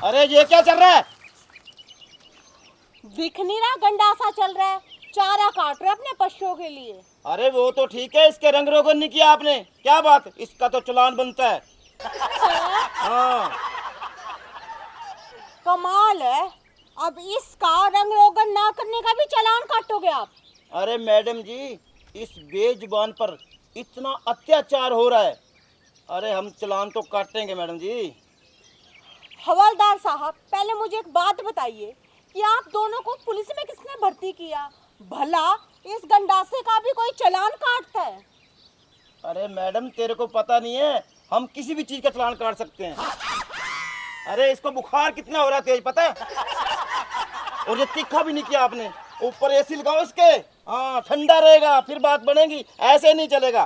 अरे ये क्या चल रहा है? दिख नहीं रहा गंडासा चल रहा है, चारा काट रहे अपने पशुओं के लिए। अरे वो तो ठीक है, इसके रंग रोगन नहीं किया आपने, क्या बात, इसका तो चालान बनता है। हाँ कमाल है, अब इसका रंग रोगन ना करने का भी चालान काटोगे आप? अरे मैडम जी, इस बेजुबान पर इतना अत्याचार हो रहा है, अरे हम चालान तो काटेंगे मैडम जी। हवलदार साहब, पहले मुझे एक बात बताइए कि आप दोनों को पुलिस में किसने भर्ती किया? भला इस गंडासे का भी कोई चालान काटता है? अरे मैडम तेरे को पता नहीं है, हम किसी भी चीज का चालान काट सकते हैं। अरे इसको बुखार कितना हो रहा है तेज, पता है? और ये तीखा भी नहीं किया आपने, ऊपर एसी लगाओ इसके, हाँ ठंडा रहेगा, फिर बात बनेगी, ऐसे नहीं चलेगा।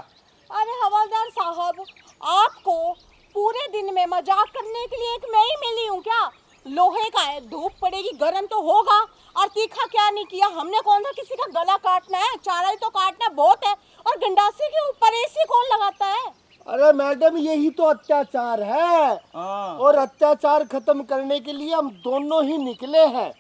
अरे हवलदार साहब, आपको पूरे दिन में मजाक करने के लिए एक मैं ही मिली हूँ क्या? लोहे का है, धूप पड़ेगी, गर्म तो होगा। और तीखा क्या नहीं किया हमने, कौन सा किसी का गला काटना है, चारा ही तो काटना बहुत है। और गंडासे के ऊपर एसी कौन लगाता है? अरे मैडम, यही तो अत्याचार है। हाँ। और अत्याचार खत्म करने के लिए हम दोनों ही निकले हैं।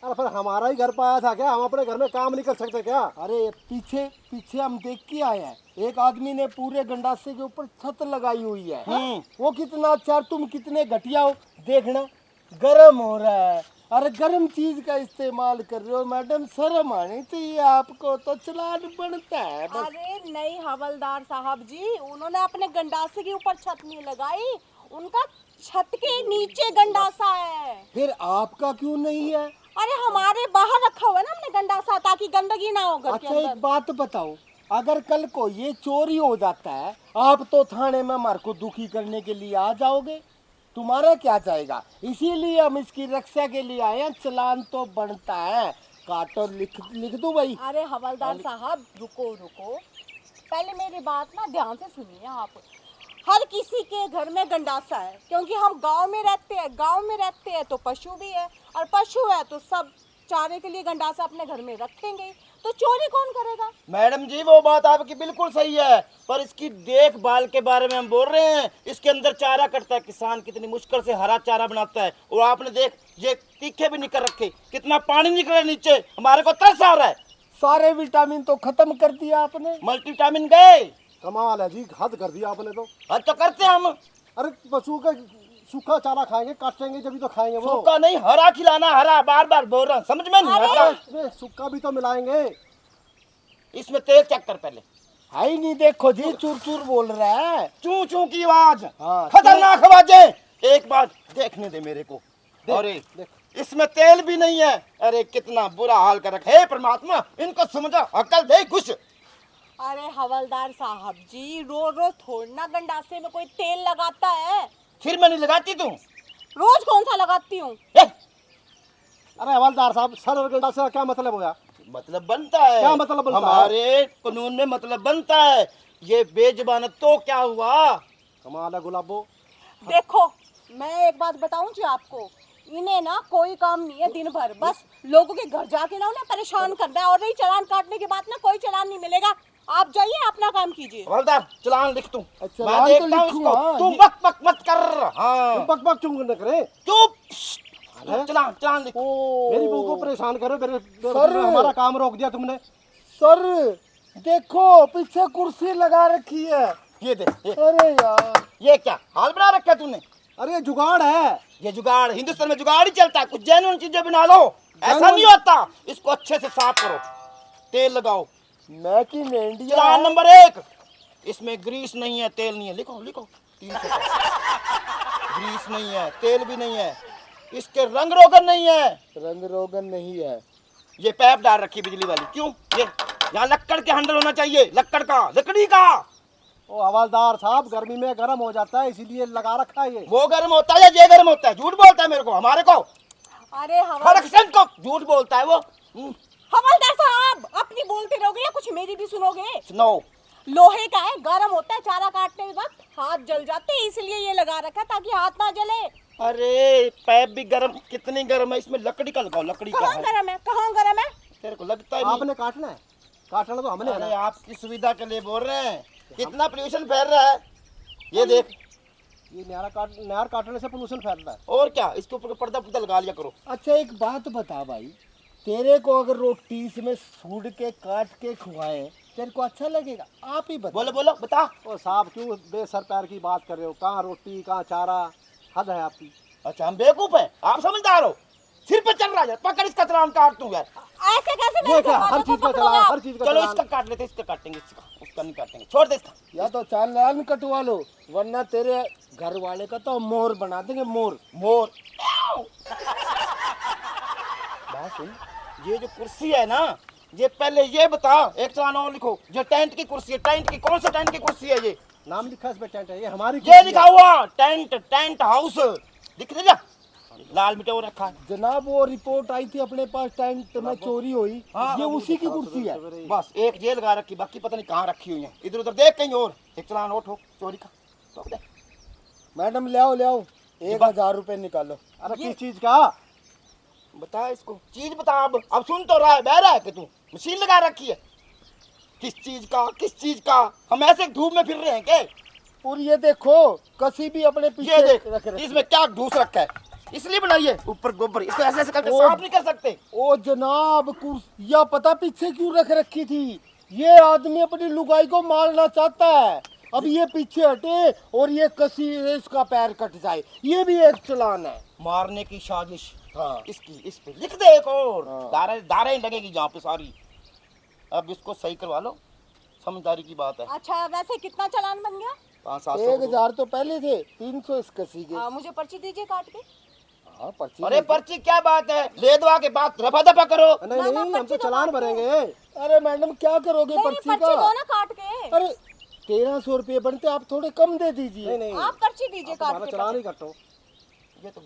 अरे फिर हमारा ही घर पाया था क्या? हम अपने घर में काम नहीं कर सकते क्या? अरे पीछे पीछे हम देख के आए हैं, एक आदमी ने पूरे गंडासे के ऊपर छत लगाई हुई है। वो कितना अच्छा, तुम कितने घटिया हो, देखना गर्म हो रहा है। अरे गर्म चीज का इस्तेमाल कर रहे हो मैडम, शर्म आनी चाहिए आपको, तो चालान बनता है बस। अरे नहीं हवलदार साहब जी, उन्होंने अपने गंडासे के ऊपर छत नहीं लगाई, उनका छत के नीचे गंडासा है। फिर आपका क्यों नहीं है? अरे हमारे बाहर रखा हुआ है ना हमने गंडासा, ताकि गंदगी ना हो घर के अच्छा अंदर। एक बात बताओ, अगर कल को ये चोरी हो जाता है, आप तो थाने में हमारे को दुखी करने के लिए आ जाओगे, तुम्हारा क्या जाएगा? इसीलिए हम इसकी रक्षा के लिए आए हैं, चालान तो बनता है, काटो, लिख दो भाई। अरे हवलदार साहब रुको रुको, पहले मेरी बात ना ध्यान से सुनिए आप। हर किसी के घर में गंडासा है, क्योंकि हम गांव में रहते हैं, गांव में रहते हैं तो पशु भी है, और पशु है तो सब चारे के लिए गंडासा अपने घर में रखेंगे, तो चोरी कौन करेगा? मैडम जी वो बात आपकी बिल्कुल सही है, पर इसकी देखभाल के बारे में हम बोल रहे हैं। इसके अंदर चारा कटता है, किसान कितनी मुश्किल से हरा चारा बनाता है, और आपने देख ये तीखे भी नहीं कर रखे, कितना पानी निकल रहा है नीचे, हमारे को तरस आ रहा है। सारे विटामिन तो खत्म कर दिया आपने। मल्टीविटामिन गए। कमाल है जी, हद कर दिया आपने तो। हद तो करते हैं हम। अरे पशु का सूखा चारा खाएंगे, काटेंगे जब तो खाएंगे वो। सूखा नहीं, हरा खिलाना, हरा, बार बार बोल रहा हूं, समझ में नहीं आता। इसमें सूखा भी तो मिलाएंगे। इसमें तेल चेक कर पहले। है ही नहीं, देखो जी चूर चूर बोल रहा है। चू चू की आवाज, हाँ, खतरनाक आवाजें। एक बार देखने दे मेरे को। अरे इसमें तेल भी नहीं है। अरे कितना बुरा हाल कर रखा है, परमात्मा इनको समझा, अकल दे कुछ। अरे हवलदार साहब जी, रोज रोज थोड़ी ना गंडासे में कोई तेल लगाता है। फिर मैं नहीं लगाती तू। रोज कौन सा लगाती हूँ? अरे हवलदार साहब, सर और गंडासे का क्या मतलब होया? मतलब बनता है। क्या मतलब बनता है? हमारे कानून में मतलब बनता है। ये बेजुबान तो क्या हुआ? कमाल है गुलाबो। देखो मैं एक बात बताऊं जी आपको, इन्हें ना कोई काम नहीं है दिन भर, बस लोगों के घर जाके ना उन्हें परेशान करना है, और नहीं चालान काटने के बाद ना कोई चालान नहीं मिलेगा। आप जाइए अपना काम कीजिए। हवलदार चालान लिख तू। अच्छा, मैं चालान तो देखता हूं लिखूंगा, उसको। तू ये- बक बक मत कर। हाँ बक बक क्यों न करे? चुप। अरे? चालान चालान लिख। मेरी बहू को परेशान करो, सर। हमारा काम रोक दिया तुमने। सर देखो, पीछे कुर्सी लगा रखी है। ये देख ये, अरे यार, ये क्या हाल बना रखा है तूने? अरे ये जुगाड़ है। ये जुगाड़, हिंदुस्तान में जुगाड़ ही चलता है। कुछ जेन्युइन चीजें बना लो, ऐसा नहीं होता। इसको अच्छे से साफ करो, तेल लगाओ। Make in India. Challan number 1, इसमें ग्रीस नहीं है, तेल नहीं है। लिखो लिखो 300 ग्रीस नहीं है, तेल भी नहीं है, इसके रंग रोगन नहीं है, रंग रोगन नहीं है। ये पैप डाल रखी बिजली वाली। क्यों? ये यहाँ लक्कड़ के हैंडल होना चाहिए, लक्कड़ का, लकड़ी का। ओ हवलदार साहब, गर्मी में गर्म हो जाता है, इसीलिए लगा रखा है ये। वो गर्म होता है या ये गर्म होता है? झूठ बोलता है मेरे को, हमारे को, अरे प्रोडक्शन को झूठ बोलता है वो। हवलदार साहब, अपनी बोलते रहोगे या कुछ मेरी भी सुनोगे? सुनो, लोहे का है, गर्म होता है, चारा काटने के वक्त हाथ जल जाते हैं, इसलिए ये लगा रखा है ताकि हाथ ना जले। अरे पैप भी गर्म, कितनी गर्म है, इसमें लकड़ी का लगाओ, लकड़ी का कहाँ है। गरम है, कहाँ गरम है? तेरे को लगता है नहीं? आपने काटना है, काटना तो हमने है अरे ना। आपकी सुविधा के लिए बोल रहे हैं। कितना पोल्यूशन फैल रहा है, ये देख, ये नहर काटने से पोल्यूशन फैलता है। और क्या, इसके ऊपर पर्दा पुर्दा लगा लिया करो। अच्छा एक बात बता भाई, तेरे को अगर रोटी इसमें सूड़ के काट के खुआए तेरे को अच्छा लगेगा? आप ही बता। बोलो बोलो बता। ओ साहब क्यों बेसर पैर की बात कर रहे हो? कहाँ रोटी कहाँ चारा, हद है आपकी। अच्छा हम बेवकूफ हैं, आप समझदार हो। सिर पे चल रहा है, पकड़ इसका चालान काट दूं यार। ऐसे कैसे ये मेरे क्या घर हर वालों को चीज का पकड़ोगे चलान, आप? हर चीज का चलो चलान। इसका काट लेते, इसका काटेंगे, इसका उसका नहीं काटेंगे, छोड़ दे इसका। या तो चालान कटवा लो वरना तेरे घर वाले का तो मोर बना देंगे, मोर। मोर। बात सुन, ये जो कुर्सी है ना, ये पहले ये बता, एक चालान और लिखो। ये टेंट की कुर्सी है, टेंट की, कौन सा टेंट की कुर्सी है ये? नाम लिखा है इस पे टेंट है, ये हमारी ये कुर्सी लिखा है। हुआ टेंट, टेंट हाउस दिख रहा, लाल मिटा रखा है। जनाब वो रिपोर्ट आई थी अपने पास, टेंट में चोरी हुई। हाँ, ये उसी की कुर्सी है। बस एक जेल लगा रखी, बाकी पता नहीं कहाँ रखी हुई है। इधर उधर देख कहीं और। एक चालान और ठोक चोरी का, ठोक दे। मैडम ले आओ ले आओ, 1000 रुपए निकालो। अरे किस चीज का? बता इसको चीज बता। अब सुन तो रहा है, बह रहा है कि तू मशीन लगा रखी है। किस चीज का, किस चीज का? हम ऐसे धूप में फिर रहे हैं क्या? और ये देखो कसी भी अपने पीछे ये देख, रख रखी है। इसमें क्या ढूस रखा है, इसलिए बनाइए ऊपर गोबर। इसको ऐसे ऐसे करके ओ। साफ नहीं कर सकते। ओ जनाब कुर्सिया पता पीछे क्यों रख रखी थी? ये आदमी अपनी लुगाई को मारना चाहता है। अब ये पीछे हटे और ये कसी इसका पैर कट जाए, ये भी एक चालान है। मारने की साजिश। हाँ। इसकी इस पे लिख दे एक और। हाँ। दारे दारे लगेगी जहाँ पे सारी। अब इसको सही करवा लो, समझदारी की बात है। अच्छा वैसे कितना चालान बन गया? 500-700 1000 तो पहले थे, 300 इस कसी के। मुझे पर्ची दीजिए काट के। हाँ पर्ची। अरे पर्ची क्या बात है, ले दवा के बाद रफा दफा करो। नहीं ना, नहीं हम पर्ची तो तो चालान काट दो। भरेंगे। अरे मैडम क्या करोगे नहीं पर्ची पर्ची दो का? ना काट के। अरे 1300 रुपये बनते, आप थोड़े कम दे दीजिए। नहीं नहीं आप पर्ची दीजिए काट हमारा के। चालान ही कटो। ये तो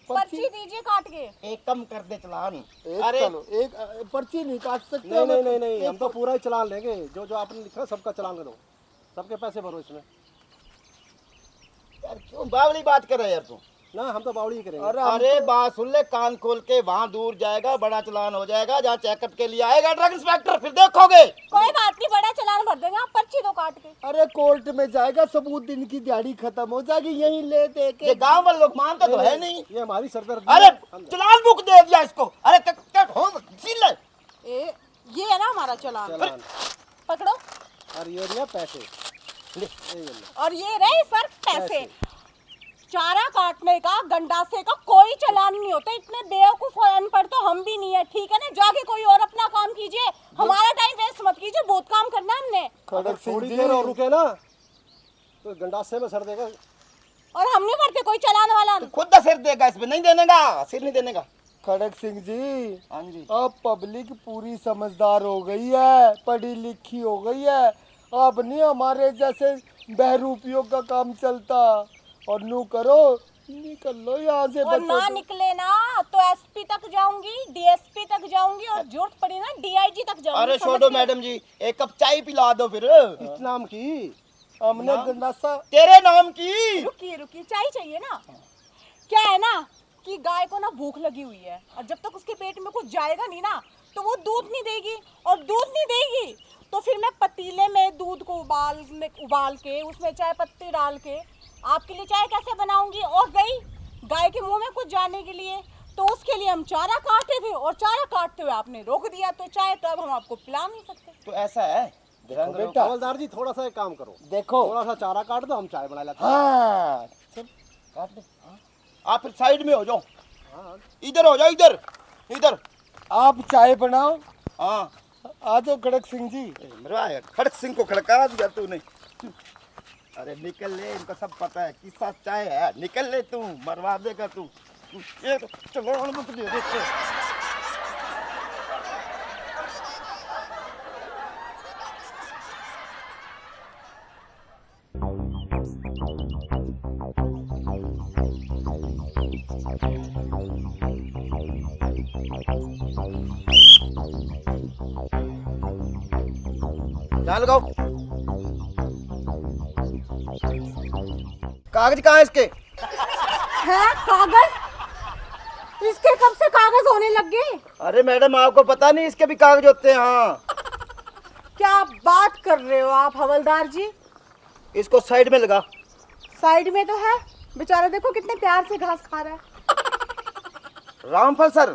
पर्ची दीजिए काट के। एक कम कर दे चालान। एक अरे चलो एक पर्ची नहीं काट सकते। नहीं नहीं हमें नहीं नहीं, हम एक तो पूरा ही चालान लेंगे। जो जो आपने लिखा सबका चालान करो, सबके पैसे भरो इसमें। यार क्यों बावली बात कर रहा है यार तू? ना हम तो बावड़ी ही करेंगे। अरे अरे बात सुन ले, कान खोल के। वहाँ दूर जाएगा, बड़ा चालान हो जाएगा। जहाँ चेकअप के लिए आएगा ड्रग इंस्पेक्टर, फिर देखोगे। कोई बात नहीं, बड़ा चालान भर देंगे, आप पर्ची दो काट के। अरे कोर्ट में जाएगा, सबूत दिन की दिहाड़ी खत्म हो जाएगी, यहीं ले दे के। ये गांव वाले लोग मानते तो है नहीं। ये हमारी सरदर्दी अरे है। चालान बुक दे दिया इसको। अरे कट हो सील ले। ये है ना हमारा चालान, चालान पकड़ो। और ये लिया पैसे। ले। ये ले। और ये रहे सर पैसे। चारा काटने का, गंडासे का कोई चालान नहीं होता। इतने बेवकूफ और अनपढ़ तो हम भी नहीं है, ठीक है ना? जाके कोई और अपना काम कीजिए, हमारा टाइम वेस्ट मत कीजिए। बहुत काम करना है हमने। खड़क सिंह थोड़ी जी, देर और रुके ना तो गंडासे में सर देगा। और हम नहीं भरते कोई चालान वाला। खुद दा सिर देगा, इसमें नहीं देने का, सिर नहीं देने का। खड़क सिंह जी हाँ जी। अब पब्लिक पूरी समझदार हो गई है, पढ़ी लिखी हो गई है। अब नहीं हमारे जैसे बहरूपियों का काम चलता। और नू करो, निकल लो यहाँ से। और ना बच्चों को। निकले ना तो एसपी तक जाऊंगी, डीएसपी तक जाऊंगी, और जरूरत पड़ी ना डीआईजी तक जाऊंगी। अरे समझ छोड़ो गए? मैडम जी, एक कप चाय पिला दो फिर। किस नाम की? हमने ना। गंडासा तेरे नाम की। रुकिए रुकिए, चाय चाहिए ना? क्या है ना कि गाय को ना भूख लगी हुई है, और जब तक उसके पेट में कुछ जाएगा नहीं ना तो वो दूध नहीं देगी। और दूध नहीं देगी तो फिर मैं पतीले में दूध को उबाल के उसमें चाय पत्ती डाल के आपके लिए चाय कैसे बनाऊंगी? और गई गाय के मुंह में कुछ जाने के लिए, तो उसके लिए हम चारा काटे थे, और चारा काटते हुए आपने रोक दिया, तो चाय तो अब हम आपको पिला नहीं सकते। तो ऐसा है, ध्यान देखो रखो। बेटा, हवलदार जी थोड़ा सा एक काम करो, देखो। थोड़ा सा चारा काट दो, हम चाय बना लेते हैं। हाँ चल, काट दे। हाँ। आप फिर साइड में हो जाओ, हाँ। इधर हो जाओ, इधर इधर। आप चाय बनाओ। हाँ आ जाओ खड़क सिंह जी। मरवाया, खड़क सिंह को खड़का दिया तूने। अरे निकल ले, इनको सब पता है किस्सा चाय है। निकल ले तू, मरवा देगा तू। ये तो चलो मत दे दे। ध्यान लगाओ। कागज कहाँ है इसके? है कागज? इसके कब से कागज होने लग गए? अरे मैडम आपको पता नहीं इसके भी कागज होते हैं। हाँ, क्या बात कर रहे हो आप हवलदार जी? इसको साइड में लगा। साइड में तो है, बेचारा देखो कितने प्यार से घास खा रहा है। रामफल सर,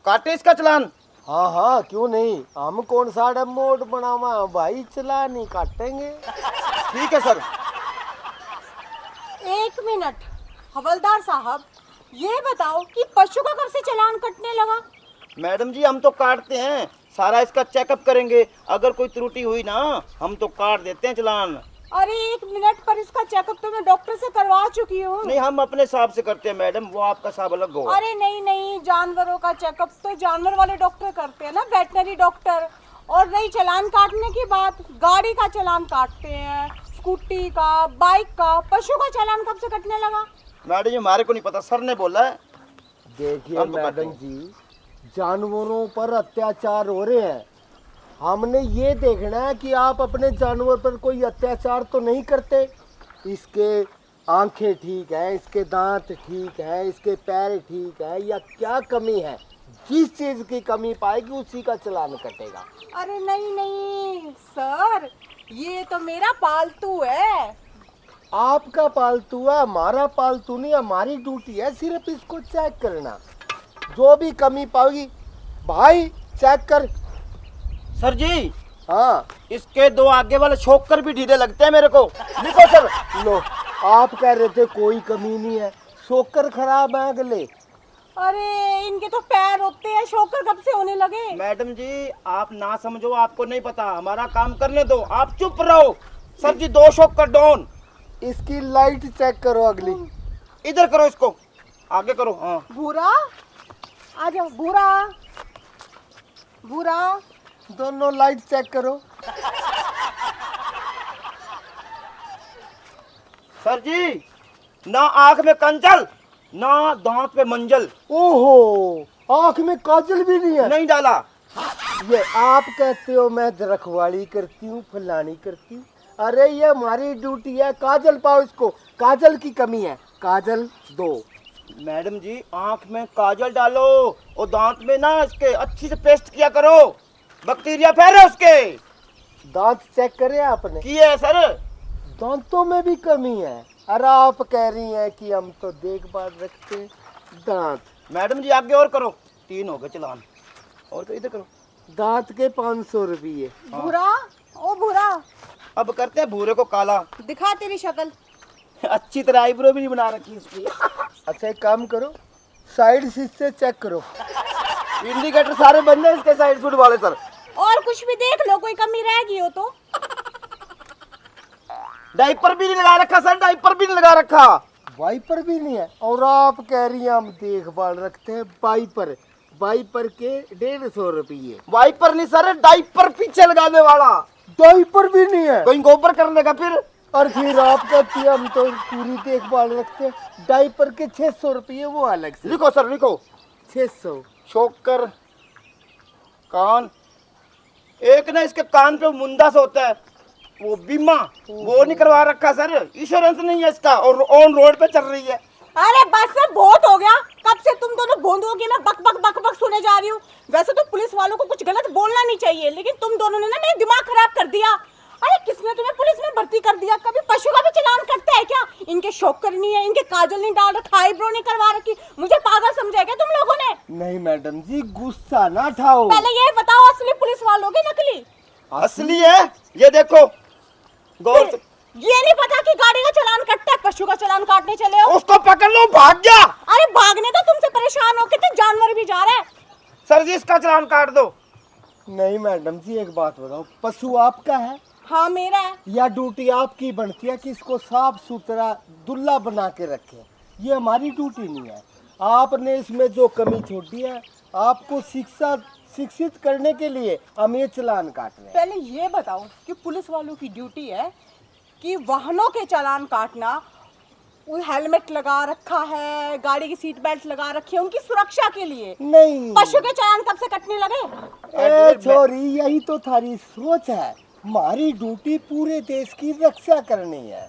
काटे इसका चालान। हाँ हाँ, क्यों नहीं, हम कौन सा मोड बनावा भाई, चला नहीं काटेंगे। ठीक है सर। 1 मिनट हवलदार साहब, ये बताओ कि पशु का कब से चालान कटने लगा? मैडम जी हम तो काटते हैं, सारा इसका चेकअप करेंगे, अगर कोई त्रुटि हुई ना हम तो काट देते हैं चालान। अरे 1 मिनट, पर इसका चेकअप तो मैं डॉक्टर से करवा चुकी हूँ। नहीं, हम अपने हिसाब से करते हैं मैडम, वो आपका हिसाब अलग होगा। अरे नहीं नहीं, जानवरों का चेकअप तो जानवर वाले डॉक्टर करते हैं ना, वेटनरी डॉक्टर। और नहीं चालान काटने की बात, गाड़ी का चालान काटते हैं, स्कूटी का, बाइक का। पशु का चालान कब से कटने लगा? मैडम जी हमारे को नहीं पता, सर ने बोला है। देखिए हम तो करते मैडम हैं। जी, जानवरों पर अत्याचार हो रहे हैं, हमने ये देखना है कि आप अपने जानवर पर कोई अत्याचार तो नहीं करते। इसके आंखें ठीक है, इसके दांत ठीक है, इसके पैर ठीक है, या क्या कमी है? जिस चीज की कमी पाएगी उसी का चालान कटेगा। अरे नहीं नहीं सर, ये तो मेरा पालतू है। आपका पालतू है, हमारा पालतू नहीं। हमारी ड्यूटी है सिर्फ इसको चेक करना, जो भी कमी पाएगी भाई चेक कर। सर जी हाँ इसके 2 आगे वाले शोकर भी ढीले लगते हैं मेरे को। लिखो सर। लो, आप कह रहे थे कोई कमी नहीं है, शोकर खराब है अगले। अरे इनके तो पैर होते हैं, शोकर कब से होने लगे? मैडम जी आप ना समझो, आपको नहीं पता, हमारा काम करने दो, आप चुप रहो। सर जी 2 शोकर डाउन। इसकी लाइट चेक करो अगली। इधर करो, इसको आगे करो। हाँ भूरा आ जाओ, भूरा भूरा। दोनों लाइट चेक करो। सर जी ना आंख में कंचल ना दांत पे मंजल। ओहो, आंख में काजल भी नहीं है। नहीं डाला। ये आप कहते हो मैं रखवाली करती हूँ, फलानी करती हूँ। अरे ये हमारी ड्यूटी है, काजल पाओ इसको, काजल की कमी है, काजल दो। मैडम जी आंख में काजल डालो और दांत में ना इसके अच्छी से पेस्ट किया करो, बैक्टीरिया फैले उसके। दांत चेक करे आपने? किए है सर। दांतों में भी कमी है। अरे आप कह रही हैं कि हम तो देखभाल रखते हैं दांत। मैडम जी आगे और करो, 3 हो गए चालान। और तो इधर करो। दांत के 500 रुपये। भूरा, ओ भूरा, अब करते हैं भूरे को काला। दिखा तेरी शक्ल। अच्छी तरह आईब्रो भी नहीं बना रखी इसकी। अच्छा एक काम करो, साइड से चेक करो। इंडिकेटर सारे बंद है इसके साइड शूट वाले सर। और कुछ भी देख लो, कोई कमी रह गई हो तो। डाइपर भी नहीं लगा रखा सर, डाइपर भी नहीं लगा रखा। वाइपर भी नहीं है। और आप कह रही हैं हम देखभाल रखते हैं वाइपर। वाइपर के 150 रुपये। वाइपर नहीं सर, डाइपर पीछे लगाने वाला। डाइपर भी नहीं है। कोई गोबर करने का फिर। और फिर आप कहती हैं हम तो पूरी देखभाल रखते हैं। डाइपर के 600 रुपये वो अलग से। लिखो सर लिखो। 600। शोकर कान, एक ना इसके कान पे मुंदा सा होता है, वो बीमा वो नहीं करवा रखा सर, इंश्योरेंस नहीं है इसका, और ऑन रोड पे चल रही है। अरे बस सर, बहुत हो गया। कब से तुम दोनों भोंदुओं की मैं बक बक बक बक सुने जा रही हूँ। वैसे तो पुलिस वालों को कुछ गलत बोलना नहीं चाहिए, लेकिन तुम दोनों ने ना मेरा दिमाग खराब कर दिया। अरे किसने तुम्हें पुलिस में भर्ती कर दिया? कभी पशु का भी चालान करता है क्या? इनके शोकर नहीं है, इनके काजल नहीं डाल रखा, आईब्रो नहीं करवा रखी, मुझे पागल समझा क्या तुम लोगों ने? नहीं मैडम जी, गुस्सा ना उठाओ। पहले ये बताओ, असली पुलिस वालों की नकली? असली है, ये देखो गौर से। ये नहीं पता कि गाड़ी का चालान कटता है, पशु का चालान काटने चले हो। उसको पकड़ लो, भाग गया। अरे भागने तो तुमसे परेशान हो के तो जानवर भी जा रहा है। सर जी इसका चालान काट दो। नहीं मैडम जी, एक बात बताओ, पशु आपका है हाँ मेरा है। या ड्यूटी आपकी बनती है कि इसको साफ सुथरा दुल्ला बना के रखें? ये हमारी ड्यूटी नहीं है। आपने इसमें जो कमी छोड़ी है, आपको शिक्षित करने के लिए हम ये चालान काट रहे हैं। पहले ये बताओ कि पुलिस वालों की ड्यूटी है कि वाहनों के चालान काटना, वो हेलमेट लगा रखा है, गाड़ी की सीट बेल्ट लगा रखी है उनकी सुरक्षा के लिए। नहीं, पशु के चालान कब से कटने लगे? ए छोरी, यही तो थारी सोच है। हमारी ड्यूटी पूरे देश की रक्षा करनी है।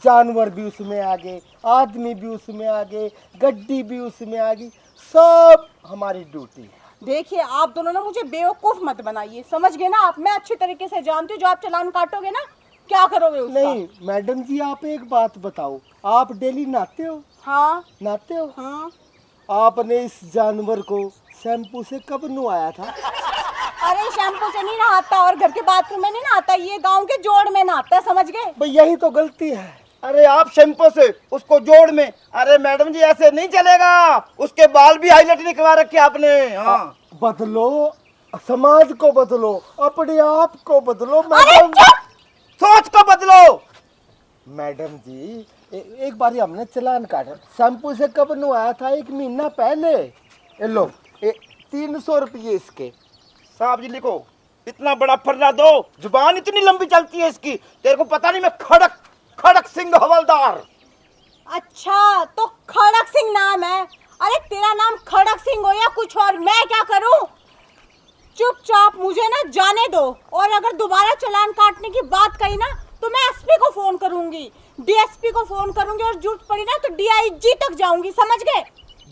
जानवर भी उसमें आगे, आदमी भी उसमें आगे, गड्डी भी उसमें आगे, सब हमारी ड्यूटी है। देखिए आप दोनों ना मुझे बेवकूफ मत बनाइए, समझ गए ना आप? मैं अच्छी तरीके से जानती हूँ, जो आप चालान काटोगे ना क्या करोगे उसका? नहीं मैडम जी, आप एक बात बताओ, आप डेली नहाते हो? हाँ नहाते हो? हाँ। आपने इस जानवर को शैम्पू से कब नहाया था? अरे शैम्पू से नहीं नहाता और घर के बाथरूम में नहीं नहाता, ये गांव के जोड़ में नहाता है, समझ गए? भाई यही तो गलती है। अरे आप शैम्पू से उसको जोड़ में, अरे मैडम जी ऐसे नहीं चलेगा, उसके बाल भी हाईलाइट निकलवा रखे आपने। हाँ बदलो, समाज को बदलो, अपने आप को बदलो अरे मैडम। चुप! सोच को बदलो। मैडम जी एक बार हमने चालान काटा, शैम्पू से कब नहाया था? 1 महीना पहले। ये लो 300 रुपये इसके। साहब जी लिखो, इतना बड़ा फर्रा दो, जुबान इतनी लंबी चलती है इसकी, तेरे को पता नहीं मैं खड़क खड़क सिंह हवलदार। अच्छा तो खड़क सिंह नाम है? अरे तेरा नाम खड़क सिंह हो या कुछ और, मैं क्या करूं? चुपचाप मुझे ना जाने दो, और अगर दोबारा चालान काटने की बात कही ना तो मैं एसपी को फोन करूंगी, डीएसपी को फोन करूंगी, और जरूरत पड़ी ना तो डीआईजी तक जाऊंगी, समझ गए?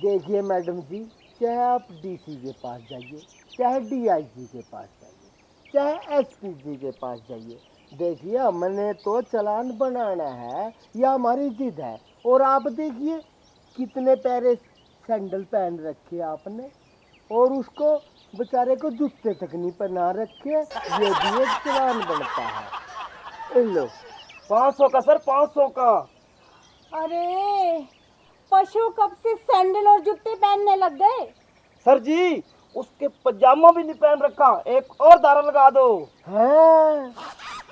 देखिए मैडम जी, चाहे आप डीसी के पास जाइए, चाहे डीआईजी के पास जाइए, चाहे एसपी जी के पास जाइए, देखिए हमने तो चालान बनाना है, यह हमारी जिद है। और आप देखिए कितने प्यारे सैंडल पहन रखे आपने, और उसको बेचारे को जूते तक नहीं पहना रखे, ये भी एक चालान बनता है। लो 500 का सर, 500 का। अरे पशु कब से सैंडल और जूते पहनने लग गए? सर जी उसके पजामा भी नहीं पहन रखा, एक और दारा लगा दो। हैं?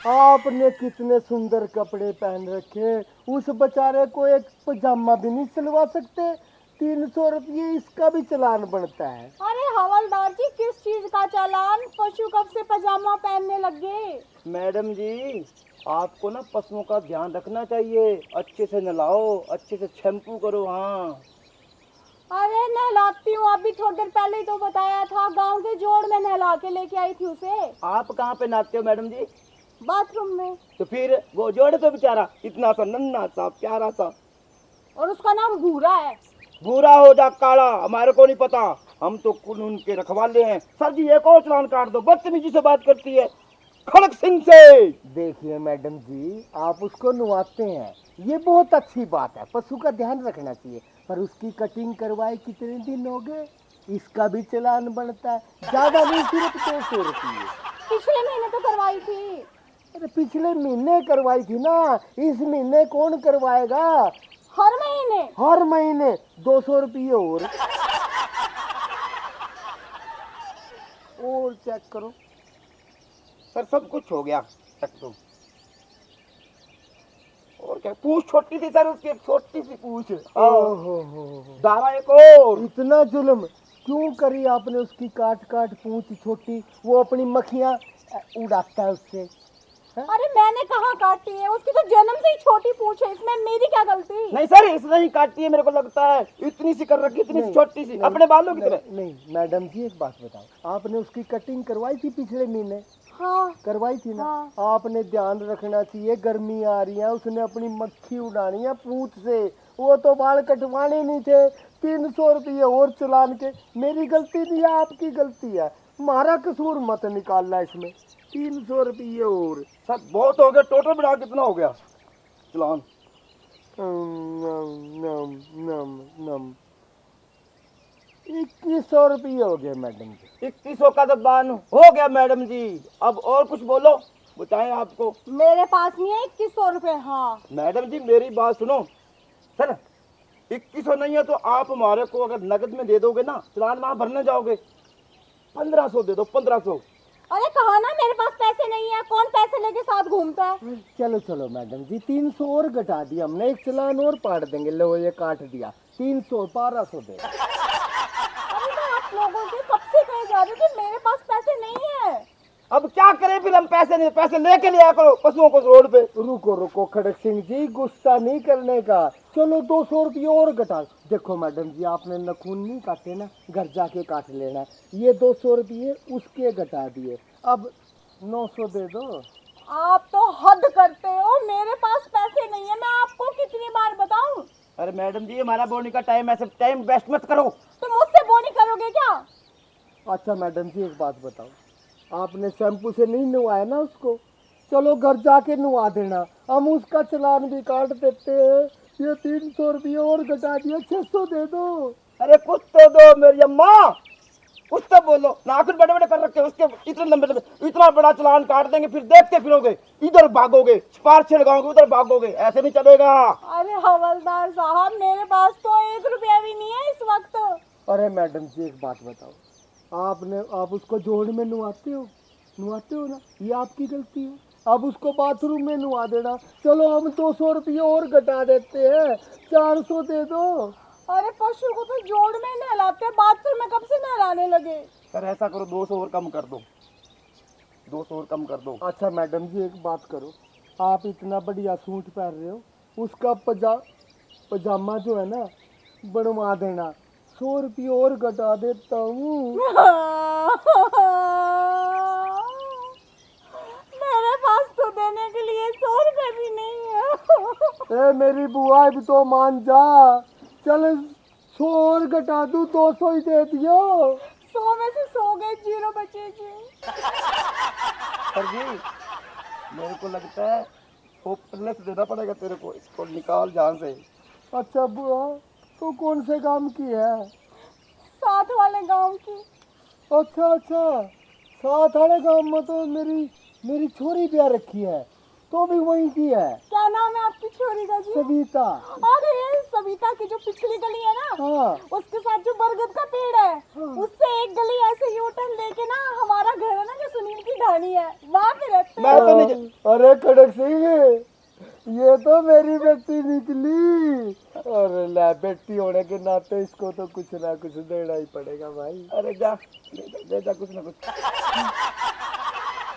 आपने कितने सुंदर कपड़े पहन रखे, उस बेचारे को एक पजामा भी नहीं सिलवा सकते? 300 रुपये इसका भी चालान बनता है। अरे हवलदार जी, किस चीज का चालान? पशु कब से पजामा पहनने लग गए? मैडम जी आपको ना पशुओं का ध्यान रखना चाहिए, अच्छे से नहलाओ, अच्छे से शैम्पू करो। हाँ अरे नहलाती हूँ, अभी थोड़ी देर पहले ही तो बताया था, गांव के जोड़ में नहला के लेके आई थी उसे। आप कहाँ पे नहाते हो मैडम जी? बाथरूम में। तो फिर वो जोड़े तो बेचारा इतना सा नन्हा सा प्यारा सा, और उसका नाम भूरा है। भूरा हो जा काला हमारे को नहीं पता, हम तो कानून के रखवाले हैं। सर जी एक और चालान काट दो, बदतमीजी से बात करती है खड़क सिंह से। देखिए मैडम जी, आप उसको नहलाते हैं, ये बहुत अच्छी बात है, पशु का ध्यान रखना चाहिए, पर उसकी कटिंग करवाए कितने दिन हो गए? इसका भी चालान बनता है, ज्यादा नहीं, सिर्फ 200 रुपये। पिछले महीने तो करवाई थी। अरे पिछले महीने करवाई थी ना, इस महीने कौन करवाएगा? हर महीने? हर महीने 200 रुपये और चेक करो। सर सब कुछ हो गया, तक तो और क्या, पूछ छोटी थी सर उसकी, एक छोटी सी पूछ। ओहो, दारा एक और। इतना जुल्म क्यों करी आपने उसकी? काट काट पूंछ छोटी, वो अपनी मक्खियां उड़ाता है उससे। अरे मैंने कहाँ काटी है, उसकी तो जन्म से ही छोटी पूंछ है, इसमें मेरी क्या गलती? नहीं सर इसने ही काटी है, मेरे को लगता है इतनी सी कर रखी, इतनी सी छोटी सी, अपने बालों की तरह। नहीं मैडम जी, एक बात बताओ, आपने उसकी कटिंग करवाई थी पिछले महीने? हाँ करवाई थी ना? हाँ। आपने ध्यान रखना चाहिए, गर्मी आ रही है, उसने अपनी मक्खी उड़ानी है पूंछ से, वो तो बाल कटवाने नहीं थे। 300 रुपये और चालान के, मेरी गलती नहीं है, आपकी गलती है, हमारा कसूर मत निकालना इसमें। 300 रुपये और। सर बहुत हो गया, टोटल बढ़ा कितना हो गया चालान? नम नम नम 2100 रुपये हो गए मैडम जी। 2100 का तो बान हो गया मैडम जी, अब और कुछ बोलो, बताएं आपको। मेरे पास नहीं है 2100 रुपए। हाँ मैडम जी मेरी बात सुनो, सर 2100 नहीं है तो आप हमारे को अगर नगद में दे दोगे ना, चालान वहाँ भरने जाओगे, 1500 दे दो, 1500। अरे कहा ना मेरे पास पैसे नहीं है, कौन पैसे लेके साथ घूमता है? चलो चलो मैडम जी, 300 और घटा दिया हमने, एक चालान और पाट देंगे, लो ये काट दिया, 300 1200 दे। अरे मैं आप लोगों से कब से कहे जा रही हूँ कि मेरे पास पैसे नहीं है। अब क्या करें फिर, हम पैसे नहीं, पैसे लेके लिया करो पशुओं को रोड पे। रुको रुको खड़क सिंह जी, गुस्सा नहीं करने का, चलो 200 रुपये और घटा। देखो मैडम जी, आपने नखून नहीं काटे ना, घर जाके काट लेना, ये 200 रुपये उसके घटा दिए, अब 900 दे दो। आप तो हद करते हो, मेरे पास पैसे नहीं है, मैं आपको कितनी बार बताऊं? अरे मैडम जी हमारा बोनी का टाइम, ऐसे टाइम वेस्ट मत करो। तुम मुझसे बोनी करोगे क्या? अच्छा मैडम जी एक बात बताओ, आपने शैम्पू से नहीं नहलाया ना उसको? चलो घर जाके नुआ देना, हम उसका चालान भी काट देते हैं। ये 300 रुपये और घटा दिया, 600 दे दो। अरे कुछ तो दो मेरी अम्मा, कुछ तो बोलो। नाखून बड़े बड़े कर रखे उसके, इतने लंबे लंबे, इतना बड़ा चालान काट देंगे, फिर देखते फिरोगे, इधर भागोगे, पार छिड़काओगे, उधर भागोगे, ऐसे नहीं चलेगा। अरे हवलदार साहब, मेरे पास तो 1 रुपया भी नहीं है इस वक्त। अरे मैडम जी एक बात बताओ, आप उसको जोड़ में नुआते हो ना, ये आपकी गलती है। अब उसको बाथरूम में नुआ देना। चलो हम 200 रुपये और घटा देते हैं, 400 दे दो। अरे पशु को तो जोड़ में नहलाते हैं, बाथरूम में कब से नहलाने लगे। सर ऐसा करो, 200 और कम कर दो, 200 और कम कर दो। अच्छा मैडम जी एक बात करो, आप इतना बढ़िया सूट पहन रहे हो, उसका पजामा जो है ना बनवा देना, 100 रुपये और घटा देता हूँ। मेरे पास तो देने के लिए 100 रुपए भी नहीं है। ए मेरी बुआ भी तो मान जा, चल 100 और घटा दूँ, 200 ही दे दियो। 100 में से 100 गए, 0 बचे जी। सर जी मेरे को लगता है वो पहले से देना पड़ेगा तेरे को, इसको निकाल जान से। अच्छा बुआ, तो कौन से काम की है? साथ वाले गांव की। अच्छा, साथ वाले गांव में तो मेरी छोरी ब्याह रखी है, तो भी वहीं की है। क्या नाम है आपकी छोरी का जी? सविता। अरे सविता की जो पिछली गली है ना, हाँ। उसके साथ जो बरगद का पेड़ है, उससे एक गली ऐसे यूटर्न लेके ना हमारा घर है ना, जो सुनील की ढाणी है, वहाँ पे रहते हैं। मैं तो नहीं। अरे खड़क सिंह, ये तो मेरी बेटी निकली। अरे ले, बेटी होने के नाते इसको तो कुछ ना कुछ देना ही पड़ेगा भाई। अरे जा दे जा कुछ ना कुछ।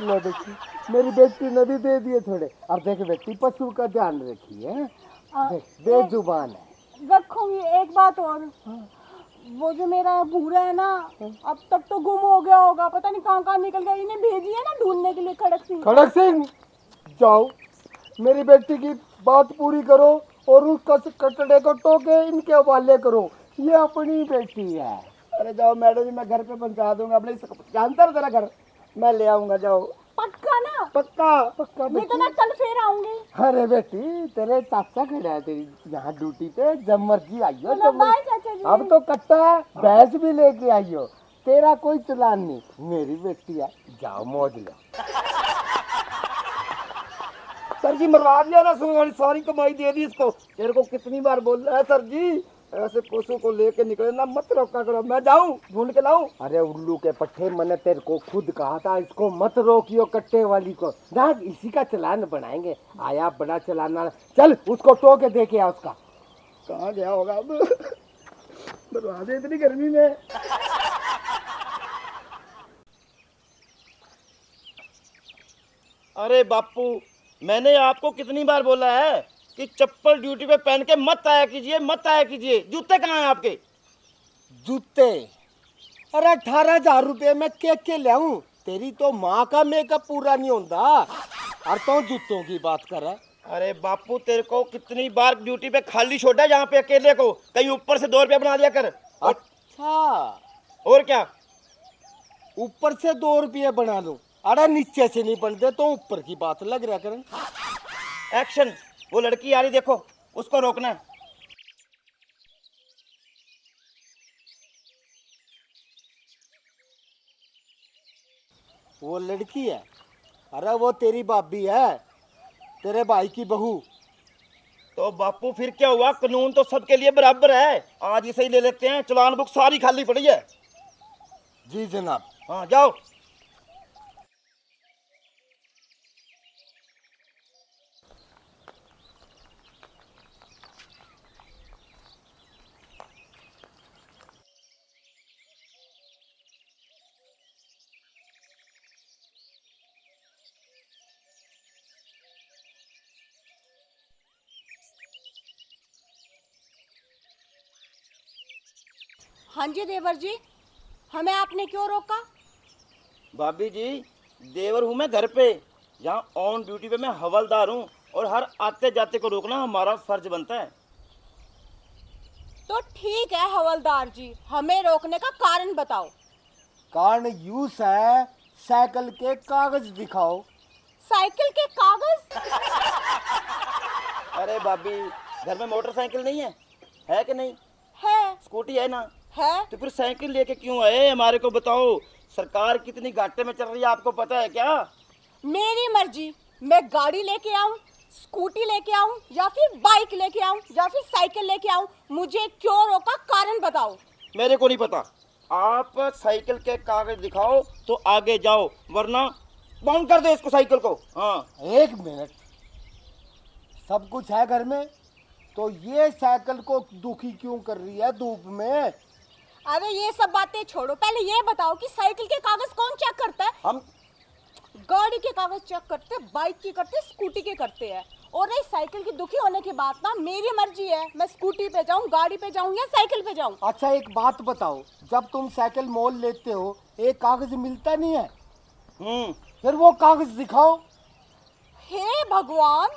लो देखी, मेरी बेटी ने भी दे दिए थोड़े। अब देख बेटी, पशु का ध्यान रखिए, देख बेजुबान है। रखूंगी। एक बात और, वो जो मेरा भूरा है ना, अब तक तो गुम हो गया होगा, पता नहीं कहाँ कहाँ निकल गया। इन्हें भेजी है ना ढूंढने के लिए खड़क सिंह। खड़क सिंह जाओ, मेरी बेटी की बात पूरी करो और उस कचड़े को टोके इनके हवाले करो, ये अपनी बेटी है। अरे जाओ मैडम जी, मैं घर पे पहुंचा दूंगा, अपने जानता है तेरा घर, मैं ले आऊंगा, जाओ। पक्का ना? पक्का नहीं तो मैं कल फिर आऊंगी। अरे बेटी, तेरे चाचा खड़ा है तेरी यहाँ ड्यूटी पे, जब मर्जी आइयो। चलो बाय चाचा जी। अब तो कट्टा भैंस भी लेके आइयो, तेरा कोई चलान नहीं, मेरी बेटी है, जाओ मौज लो। सर जी मरवा दिया ना, सारी कमाई दे दी इसको। तेरे को कितनी बार बोल रहा है सर जी, ऐसे पशु को लेके निकले ना, मत रोका करो। मैं जाऊं ढूंढ के लाऊं? अरे उल्लू के पट्टे, मैंने तेरे को खुद कहा था इसको मत रोकियो कट्टे वाली को ना, इसी का चालान बनाएंगे। आया बड़ा चलाना, चल उसको टो के दे के आ उसका। कहाँ गया होगा अब? बर्बाद है इतनी गर्मी में। अरे बापू, मैंने आपको कितनी बार बोला है कि चप्पल ड्यूटी पे पहन के मत आया कीजिए, मत आया कीजिए। जूते कहाँ हैं आपके? जूते? अरे 18,000 रुपये में के लाऊं? तेरी तो माँ का मेकअप पूरा नहीं होता और तो जूतों की बात कर रहा है। अरे बापू, तेरे को कितनी बार ड्यूटी पे खाली छोड़ा यहाँ पे अकेले को, कहीं ऊपर से 2 रुपया बना दिया कर। अच्छा, और क्या? ऊपर से 2 रुपये बना लूं? अरे नीचे से नहीं बनते तो ऊपर की बात लग रहा करें। एक्शन, वो लड़की आ रही, देखो उसको रोकना है। वो लड़की है? अरे वो तेरी भाभी है, तेरे भाई की बहू। तो बापू फिर क्या हुआ, कानून तो सबके लिए बराबर है। आज इसे ही ले लेते हैं, चालान बुक सारी खाली पड़ी है। जी जनाब। हाँ जाओ। हाँ जी देवर जी, हमें आपने क्यों रोका? भाभी जी, देवर हूँ मैं घर पे, यहाँ ऑन ड्यूटी पे मैं हवलदार हूँ, और हर आते जाते को रोकना हमारा फर्ज बनता है। तो ठीक है हवलदार जी, हमें रोकने का कारण बताओ। कारण यूस है, साइकिल के कागज दिखाओ। साइकिल के कागज। अरे भाभी, घर में मोटरसाइकिल नहीं है कि नहीं? है। स्कूटी है ना? है। तो फिर साइकिल लेके क्यों आए? हमारे को बताओ, सरकार कितनी घाटे में चल रही है, आपको पता है क्या? मेरी मर्जी, मैं गाड़ी लेके आऊं, स्कूटी लेके आऊं, या फिर बाइक लेके आऊं, या फिर साइकिल लेके आऊं, मुझे क्यों रोका, कारण बताओ। मेरे को नहीं पता। आप साइकिल के कागज दिखाओ तो आगे जाओ, वरना बाउंड कर दो इसको, साइकिल को। हाँ, एक मिनट, सब कुछ है घर में, तो ये साइकिल को दुखी क्यों कर रही है धूप में? अरे ये सब बातें छोड़ो, पहले ये बताओ कि साइकिल के कागज कौन चेक करता है? हम गाड़ी के कागज चेक करते, बाइक के करते, स्कूटी के करते हैं। और नहीं, साइकिल की दुखी होने की बात ना, मेरी मर्जी है, मैं स्कूटी पे जाऊं, गाड़ी पे जाऊं या साइकिल पे जाऊं। अच्छा एक बात बताओ, जब तुम साइकिल मोल लेते हो एक कागज मिलता नहीं है, फिर वो कागज दिखाओ। हे भगवान,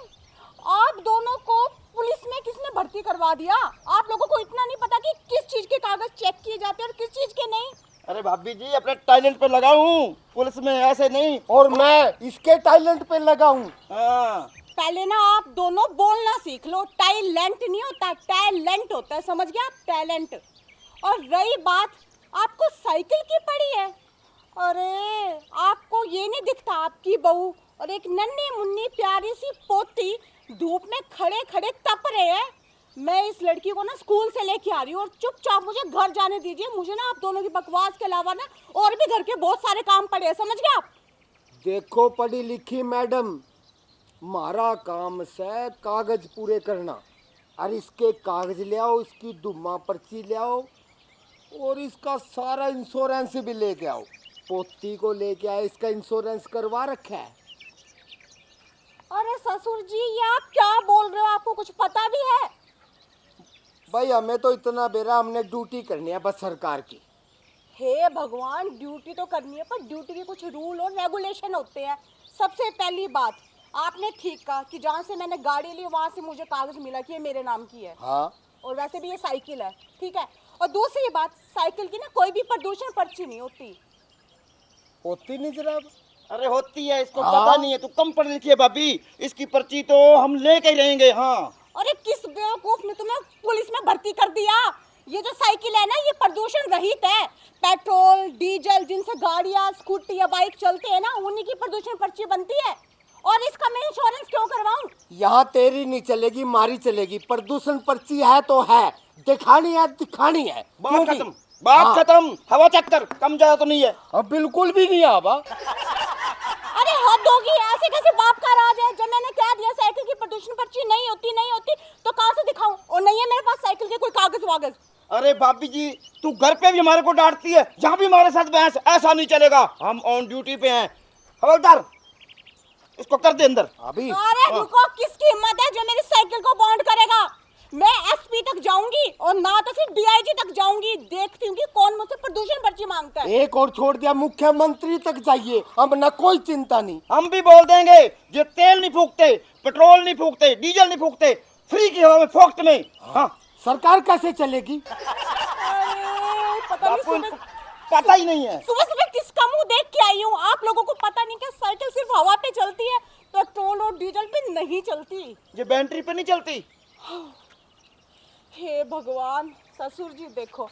आप दोनों को पुलिस में किसने भर्ती करवा दिया? आप लोगों को इतना नहीं पता कि किस चीज के कागज चेक किए जाते हैं और किस चीज के नहीं? अरे भाभी जी, अपने टैलेंट पे लगाऊं, पुलिस में ऐसे नहीं। और मैं इसके टैलेंट पे लगाऊं। हाँ, पहले ना आप दोनों बोलना सीख लो, टैलेंट नहीं होता, टैलेंट होता है, समझ गया? टैलेंट। और रही बात आपको साइकिल की पड़ी है, अरे आपको ये नहीं दिखता आपकी बहू और एक नन्ही मुन्नी प्यारी सी पोती धूप में खड़े खड़े तप रहे हैं। मैं इस लड़की को ना स्कूल से लेके आ रही हूँ और चुपचाप मुझे घर जाने दीजिए। मुझे ना आप दोनों की बकवास के अलावा ना और भी घर के बहुत सारे काम पड़े हैं, समझ गए आप? देखो पढ़ी लिखी मैडम, हमारा काम से कागज पूरे करना, और इसके कागज ले आओ, इसकी दुम्मा पर्ची ले आओ, और इसका सारा इंश्योरेंस भी लेके आओ। पोती को लेके आए, इसका इंश्योरेंस करवा रखा है। अरे ससुर जी, ये आप क्या बोल रहे हो? आपको कुछ पता भी है? भाई हमें तो इतना बेरा, हमने ड्यूटी करनी है बस सरकार की। हे भगवान, ड्यूटी तो करनी है, पर ड्यूटी के कुछ रूल और रेगुलेशन होते हैं। सबसे पहली बात, आपने ठीक कहा कि जहाँ से मैंने गाड़ी ली वहाँ से मुझे कागज मिला कि ये मेरे नाम की है। हाँ, और वैसे भी ये साइकिल है, ठीक है। और दूसरी बात, साइकिल की ना कोई भी प्रदूषण पर्ची नहीं होती। होती नहीं जनाब? अरे होती है, इसको हाँ? पता नहीं है, तू कम पढ़ी लिखी है भाभी, इसकी पर्ची तो हम लेके ही रहेंगे। हाँ, अरे किस बेवकूफ ने तुम्हें पुलिस में भर्ती कर दिया? ये जो साइकिल है ना, ये प्रदूषण रहित है। पेट्रोल डीजल जिनसे गाड़ियाँ स्कूटी या बाइक चलते हैं ना, उन्हीं की प्रदूषण पर्ची बनती है। और इसका मैं इंश्योरेंस क्यों करवाऊं? यहाँ तेरी नहीं चलेगी, मारी चलेगी। प्रदूषण पर्ची है तो है, दिखानी है दिखानी है। बात क्योंकि- खत्म, बात हाँ। खत्म। हवा चेक कर, कम ज्यादा तो नहीं है। अब बिल्कुल भी नहीं आवा। अरे हद होगी, ऐसे कैसे बाप का राज है? जब मैंने कह दिया साइकिल की प्रदूषण पर्ची नहीं होती तो कहाँ से दिखाऊं? और नहीं है मेरे पास साइकिल के कोई कागज वागज। अरे भाभी जी, तू घर पे भी हमारे को डांटती है, यहाँ भी हमारे साथ बहस। ऐसा नहीं चलेगा, हम ऑन ड्यूटी पे हैं। हवलदार, इसको कर दे अंदर। अभी अरे रुको, किसकी हिम्मत है जो मेरी साइकिल को बॉन्ड करेगा? मैं एसपी तक जाऊंगी और ना तो फिर डीआईजी तक जाऊंगी। देखती हूँ कि कौन मुझसे प्रदूषण पर्ची मांगता है। एक और छोड़ दिया, मुख्यमंत्री तक जाइए, अब ना कोई चिंता नहीं। हम भी बोल देंगे, जो तेल नहीं फूकते, पेट्रोल नहीं फूकते, डीजल नहीं फूकते, फ्री की हवा में फोक्त में। हाँ, सरकार कैसे चलेगी? अरे पता नहीं आपको इनको सुबह पता ही नहीं है। सुबह किसका मुंह देख के आई हूँ? आप लोगों को पता नहीं कि साइकिल सिर्फ हवा पे चलती है, पेट्रोल और डीजल पे नहीं चलती। ये बैटरी पे नहीं चलती। हे भगवान, ससुर जी देखो,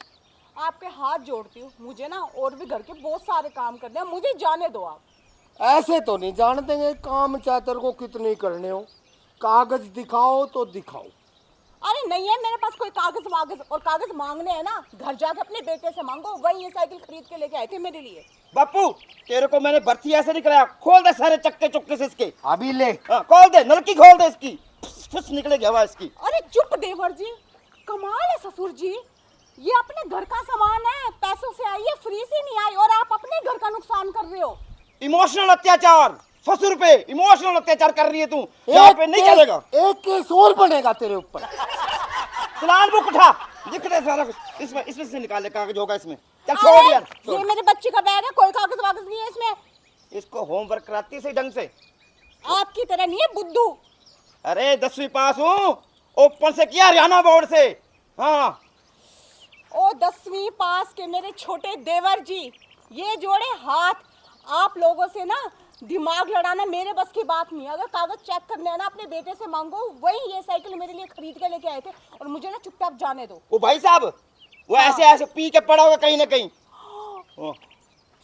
आपके हाथ जोड़ती हूँ, मुझे ना और भी घर के बहुत सारे काम करने हैं, मुझे जाने दो आप। ऐसे तो नहीं जान देंगे, काम चातर को कितने करने हो। कागज दिखाओ तो दिखाओ। अरे नहीं है मेरे पास कोई कागज वागज, और कागज मांगने हैं ना घर जाके अपने बेटे से मांगो, वही ये साइकिल खरीद के लेके आए थे मेरे लिए। बापू, तेरे को मैंने भर्ती ऐसे नहीं कराया। खोल दे सारे चक्के चुक्के से इसके। अभी ले। हाँ, खोल दे, नलकी खोल दे इसकी, फुस निकलेगी हवा इसकी। अरे चुप देवर जी, कमाल है ससुर जी, ये अपने घर का सामान है, पैसों से आई है, फ्री से नहीं आई, और आप अपने घर का नुकसान कर रहे हो। इमोशनल अत्याचार, ससुर पे इमोशनल अत्याचार कर रही है तू। यहाँ पे नहीं चलेगा। एक केस और बनेगा तेरे ऊपर। चलान बुक उठा, लिख दे सारा कुछ इसमें। इसमें से निकाले, कागज होगा इसमें। चल छोड़ अरे, यार, ये छोड़। मेरे बच्चे का बैग है, कोई कागज वागज नहीं है इसमें। इसको होमवर्क कराती है सही ढंग से। आपकी तरह नहीं है बुद्धू। अरे 10वीं पास हूँ, ओपन से किया, हरियाणा बोर्ड से। हाँ, ओ 10वीं पास के मेरे छोटे देवर जी, ये जोड़े हाथ, आप लोगों से ना दिमाग लड़ाना मेरे बस की बात नहीं है। अगर कागज चेक करने है ना अपने बेटे से मांगो। वही ये साइकिल मेरे लिए खरीद के लेके आए थे और मुझे ना चुपचाप जाने दो। वो भाई साहब वो ऐसे ऐसे पी के पड़ा होगा कहीं ना कहीं।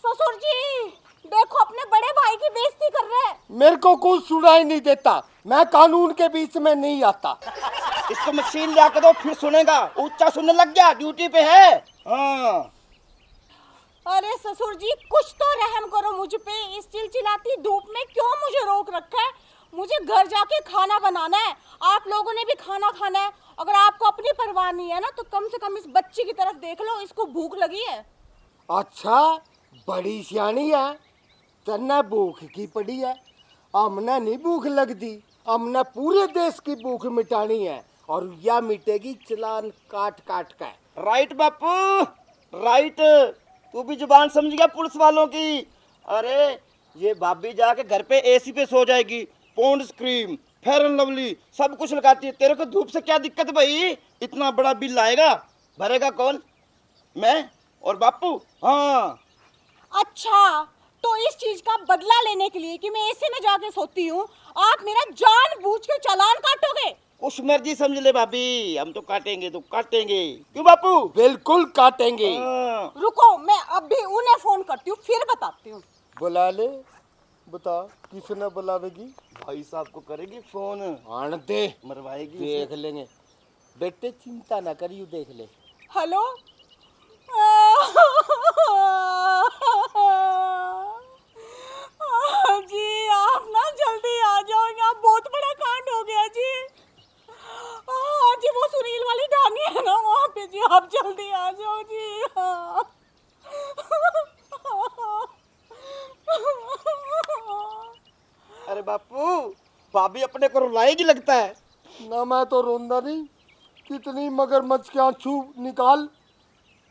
ससुर जी देखो अपने बड़े भाई की बेइज्जती कर रहे हैं। मेरे को कुछ सुनाई नहीं देता, मैं कानून के बीच में नहीं आता। इसको मशीन ला के दो फिर सुनेगा, ऊंचा सुनने लग गया, ड्यूटी पे है। हाँ अरे ससुर जी कुछ तो रहम करो मुझ पे। इस चिलचिलाती धूप में क्यों मुझे रोक रखा है? मुझे घर जाके खाना बनाना है, आप लोगों ने भी खाना खाना है। अगर आपको अपनी परवाह नहीं है ना तो कम से कम इस बच्ची की तरफ देख लो, इसको भूख लगी है। अच्छा बड़ी सियानी है, तन्ने भूख की पड़ी है। हमने नहीं भूख लगती, हमने पूरे देश की भूख मिटानी है और यह मिटेगी चालान काट काट कर। राइट बापू राइट। तू भी जुबान समझ गया पुलिस वालों की। अरे ये भाभी जाके घर पे एसी पे सो जाएगी, Pond's cream Fair and Lovely सब कुछ लगाती है। तेरे को धूप से क्या दिक्कत भाई? इतना बड़ा बिल आएगा, भरेगा कौन? मैं और बापू। हाँ अच्छा तो इस चीज का बदला लेने के लिए कि मैं एसी में जाके सोती हूँ आप मेरा जानबूझ के चालान काटोगे? कुछ मर्जी समझ ले भाभी, हम तो काटेंगे तो काटेंगे। क्यों बापू? बिल्कुल काटेंगे। हाँ। रुको मैं अभी उन्हें फोन करती हूँ फिर बताती हूँ। बुला ले, बता किसने बुलावेगी? भाई साहब को करेगी फोन, आन दे, मरवाएगी देख लेंगे। बेटे चिंता ना करियो, देख ले। हेलो जी आप ना जल्दी आ जाओ, यहाँ बहुत बड़ा कांड हो गया जी। जी वो सुनील वाली ढानी है ना वहाँ पे जी, आप जल्दी आ जाओ जी। अरे बापू भाभी अपने को रुलाएगी लगता है। ना मैं तो रोंदा नहीं, कितनी मगरमच्छ के आंसू निकाल,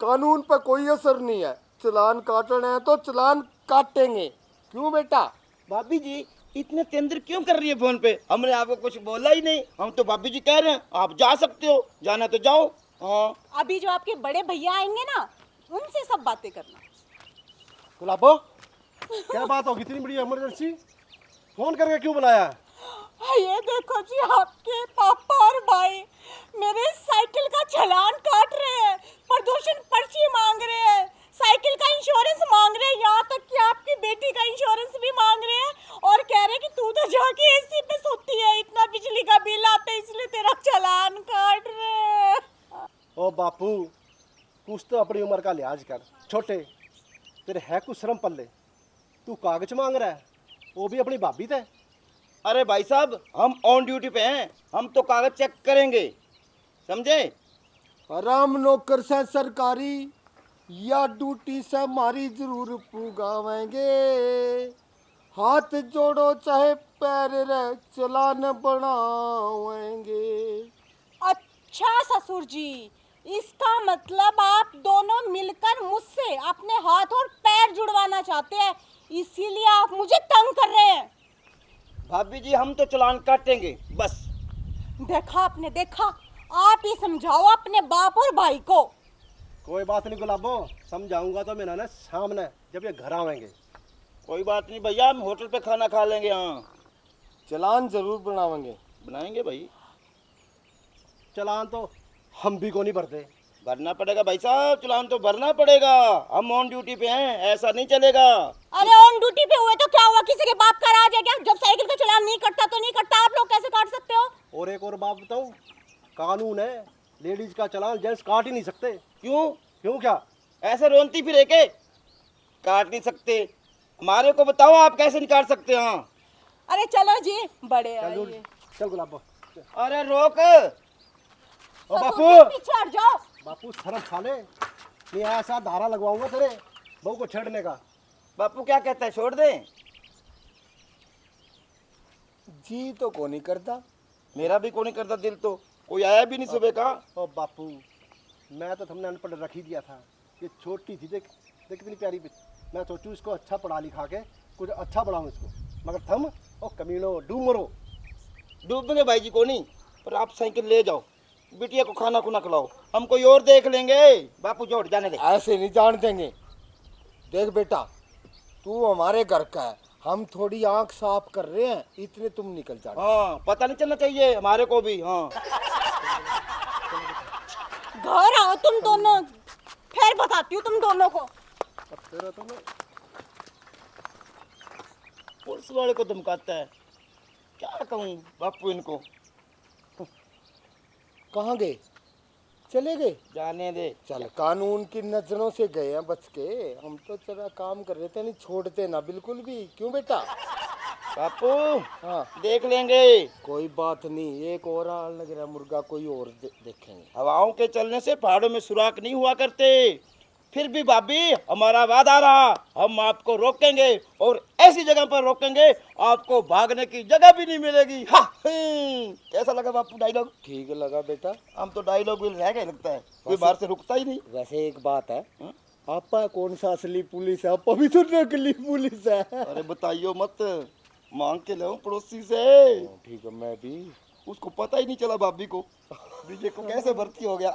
कानून पर कोई असर नहीं है। चालान काटना है तो चालान काटेंगे। क्यों बेटा? भाभी जी इतने तेंदर क्यों कर रही है फोन पे? हमने आपको कुछ बोला ही नहीं, हम तो भाभी जी कह रहे हैं आप जा सकते हो, जाना तो जाओ। हाँ अभी जो आपके बड़े भैया आएंगे ना उनसे सब बातें करना। गुलाबो क्या बात होगी, इतनी बड़ी इमरजेंसी फोन करके क्यों बुलाया? ये देखो जी आपके पापा और भाई मेरे साइकिल का चालान काट रहे हैं, प्रदूषण पर्ची मांग रहे हैं, साइकिल का इंश्योरेंस मांग रहे हैं, यहाँ तक कि आपकी बेटी का इंश्योरेंस भी मांग रहे हैं और कह रहे हैं कि तू तो जाके एसी पे सोती है, इतना बिजली का बिल आता है इसलिए तेरा चालान काट रहे हैं। ओ बापू कुछ तो अपनी उम्र का लिहाज कर, छोटे तेरे है कुछ शर्म पल्ले, तू कागज मांग रहा है वो भी अपनी भाभी से। अरे भाई साहब हम ऑन ड्यूटी पे हैं, हम तो कागज चेक करेंगे, समझे? आराम नौकर से सरकारी या ड्यूटी से हमारी जरूर पुगावेंगे। हाथ जोड़ो चाहे पैर रे चालान बनावेंगे। अच्छा ससुर जी इसका मतलब आप दोनों मिलकर मुझसे अपने हाथ और पैर जुड़वाना चाहते हैं, इसीलिए आप मुझे तंग कर रहे हैं। भाभी जी हम तो चालान काटेंगे बस। देखा आपने देखा, आप ही समझाओ अपने बाप और भाई को। कोई बात नहीं गुलाबो, समझाऊंगा तो मैं ना सामने जब ये घर आवेंगे। कोई बात नहीं भैया, हम होटल पे खाना खा लेंगे। हाँ चालान जरूर बनावेंगे। बनाएंगे भाई, चालान तो हम भी को नहीं भरते। भरना पड़ेगा भाई साहब, चालान तो भरना पड़ेगा, हम ऑन ड्यूटी पे हैं, ऐसा नहीं चलेगा। अरे ऑन ड्यूटी पे हुए तो क्या हुआ, किसी के बाप का राज है क्या? जब साइकिल का चालान नहीं कटता तो नहीं कटता, आप लोग कैसे काट सकते हो? और एक और बात बताऊं, कानून है लेडीज का चालान जेंट्स काट ही नहीं सकते। क्यों? क्यों क्या? ऐसे रोनती फिर के काट नहीं सकते? हमारे को बताओ आप कैसे नहीं काट सकते? हाँ अरे चलो जी बड़े चल आइए। दूर, चल गुलाबो। अरे रोक। ओ ससुर बापू, जी, पीछे हट जाओ। बापू शर्म खा ले, नहीं ऐसा धारा लगवाऊंगा तेरे बहू को छेड़ने का। बापू क्या कहता है, छोड़ दें? जी तो को नहीं करता। मेरा भी को नहीं करता दिल, तो कोई आया भी नहीं सुबह का। ओ बापू मैं तो तुमने अनपढ़ रख ही दिया था, ये छोटी थी देख देख कितनी प्यारी, मैं सोचूं इसको अच्छा पढ़ा लिखा के कुछ अच्छा बढ़ाऊं इसको, मगर थम ओ कमीनो डूमरो। डूबेंगे भाई जी को नहीं, पर आप साइकिल ले जाओ, बिटिया को खाना खुना खिलाओ, हम कोई और देख लेंगे। बापू जोड़ जाने दे। ऐसे नहीं जान देंगे। देख बेटा तू हमारे घर का है, हम थोड़ी आंख साफ कर रहे हैं, इतने तुम निकल जाओ। हाँ, पता नहीं चलना चाहिए हमारे को भी। हाँ, घर आओ तुम दोनों, फिर बताती हूँ तुम दोनों को। अब तेरा तो मैं पुलिस वाले को धमकाता है, क्या कहूँ बापू इनको। कहाँ गए? चले गए? जाने दे। चल, कानून की नजरों से गए हैं बच के। हम तो चला काम कर रहे थे, नहीं छोड़ते ना बिल्कुल भी। क्यों बेटा? बापू हाँ, देख लेंगे। कोई बात नहीं, एक और आल लग रहा मुर्गा, कोई और देखेंगे। हवाओं के चलने से पहाड़ों में सुराख नहीं हुआ करते। फिर भी भाभी हमारा वादा रहा, हम आपको रोकेंगे और ऐसी जगह पर रोकेंगे आपको भागने की जगह भी नहीं मिलेगी। हा, कैसा लगा बापू डायलॉग? ठीक लगा बेटा। हम तो डायलॉग भी रह गए लगता है, कोई बाहर से रुकता ही नहीं। वैसे एक बात है, आपा कौन सा असली पुलिस है? आपा भी तो नकली पुलिस है। अरे बताइयो मत, मांग के लो पड़ोसी से। ठीक है, मैं भी। उसको पता ही नहीं चला भाभी को, विजय को कैसे भर्ती हो गया।